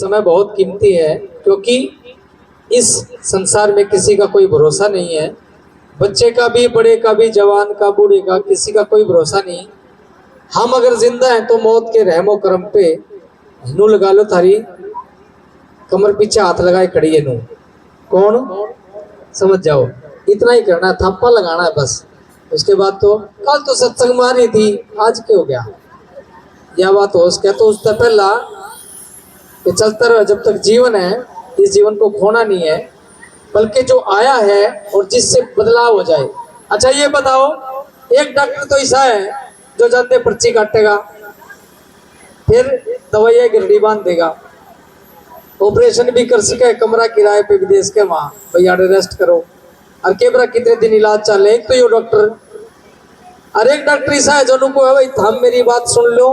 समय बहुत कीमती है, क्योंकि इस संसार में किसी का कोई भरोसा नहीं है। बच्चे का भी, बड़े का भी, जवान का, बूढ़े का, किसी का कोई भरोसा नहीं। हम अगर जिंदा हैं तो मौत के रहमो करम पे नू लगा लो, थारी कमर पीछे हाथ लगाए खड़ी है नू कौन, समझ जाओ। इतना ही करना है, थप्पा लगाना है बस। उसके बाद तो कल तो सत्संग में आ रही थी, आज क्या हो गया, यह बात हो सके तो उससे पहला ये चलता रहे। जब तक जीवन है, इस जीवन को खोना नहीं है, बल्कि जो आया है और जिससे बदलाव हो जाए। अच्छा ये बताओ, एक डॉक्टर तो ऐसा है जो जाते पर्ची काटेगा, फिर दवाइयाँ गिरडी बांध देगा, ऑपरेशन भी कर सके, कमरा किराए पे विदेश के, वहां भैया रेस्ट करो, और केबरा कितने दिन इलाज चले। एक तो ये डॉक्टर, और एक डॉक्टर ऐसा है जो नुको है भाई थम मेरी बात सुन लो,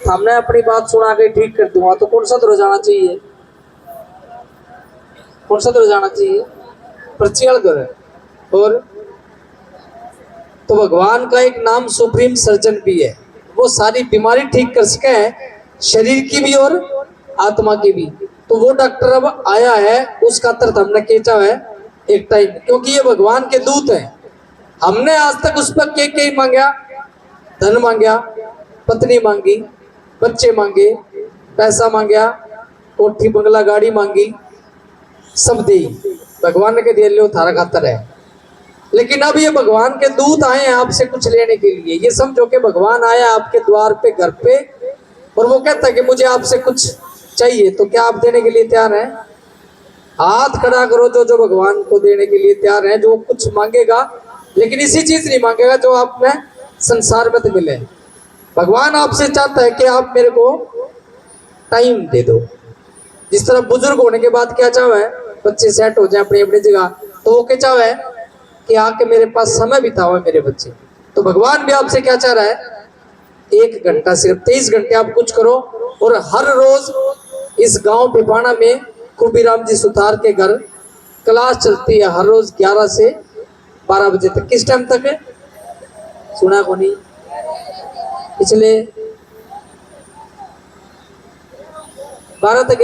हमने अपनी बात सुना के ठीक कर दूंगा। तो कौन सा तो जाना चाहिए, कौन सा तो जाना चाहिए, पर्ची वाला दर है। और तो भगवान का एक नाम सुप्रीम सर्जन भी है, वो सारी बीमारी ठीक कर सके, शरीर की भी और आत्मा की भी। तो वो डॉक्टर अब आया है, उसका तरत हमने केचा है एक टाइम, क्योंकि ये भगवान के दूत हैं। हमने आज तक उस पर के मांगा, धन मांगा, पत्नी मांगी, बच्चे मांगे, पैसा मांगा, कोठी बंगला गाड़ी मांगी, सब दी। भगवान ने के दिए लो थारा खातर है। लेकिन अब ये भगवान के दूत आए हैं आपसे कुछ लेने के लिए। ये समझो कि भगवान आया आपके द्वार पे, घर पे, और वो कहता है कि मुझे आपसे कुछ चाहिए। तो क्या आप देने के लिए तैयार हैं? हाथ खड़ा करो जो भगवान को देने के लिए तैयार है। जो कुछ मांगेगा, लेकिन इसी चीज नहीं मांगेगा जो आप में संसार में तो मिले। भगवान आपसे चाहता है कि आप मेरे को टाइम दे दो। जिस तरह बुजुर्ग होने के बाद क्या चाह है, बच्चे सेट हो जाए अपनी अपनी जगह, तो वो क्या चाह है कि आके मेरे पास समय बिताओ मेरे बच्चे। तो भगवान भी आपसे क्या चाह रहा है, 1 घंटा, सिर्फ 23 घंटे आप कुछ करो। और हर रोज इस गांव पिपाना में खुबीराम जी सुतार के घर क्लास चलती है, हर रोज 11 से 12 बजे तक। किस टाइम तक है सुना को नहीं, पिछले 12 तक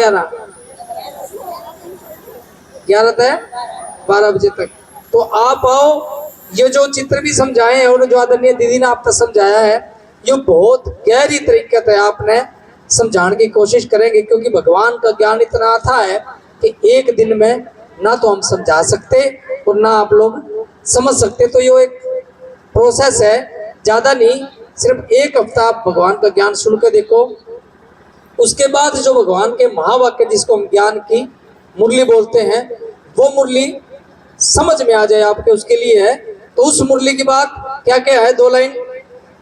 11 तक 12 बजे तक। तो आप आओ। ये जो चित्र भी समझाए हैं और जो आदरणीय दीदी ने आप तक समझाया है, ये बहुत गहरी तरीके से आपने समझाने की कोशिश करेंगे, क्योंकि भगवान का ज्ञान इतना आता है कि एक दिन में ना तो हम समझा सकते और ना आप लोग समझ सकते। तो ये एक प्रोसेस है, ज़्यादा नहीं, सिर्फ 1 हफ्ता आप भगवान का ज्ञान सुन के देखो। उसके बाद जो भगवान के महावाक्य, जिसको हम ज्ञान की मुरली बोलते हैं, वो मुरली समझ में आ जाए आपके, उसके लिए है। तो उस मुरली की बात क्या क्या है, 2 लाइन।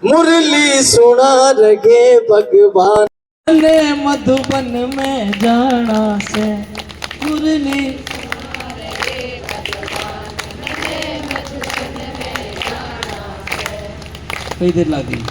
मुरली सुना रगे भगवान ने मधुबन में जाना से, मुरली कई देर लगी।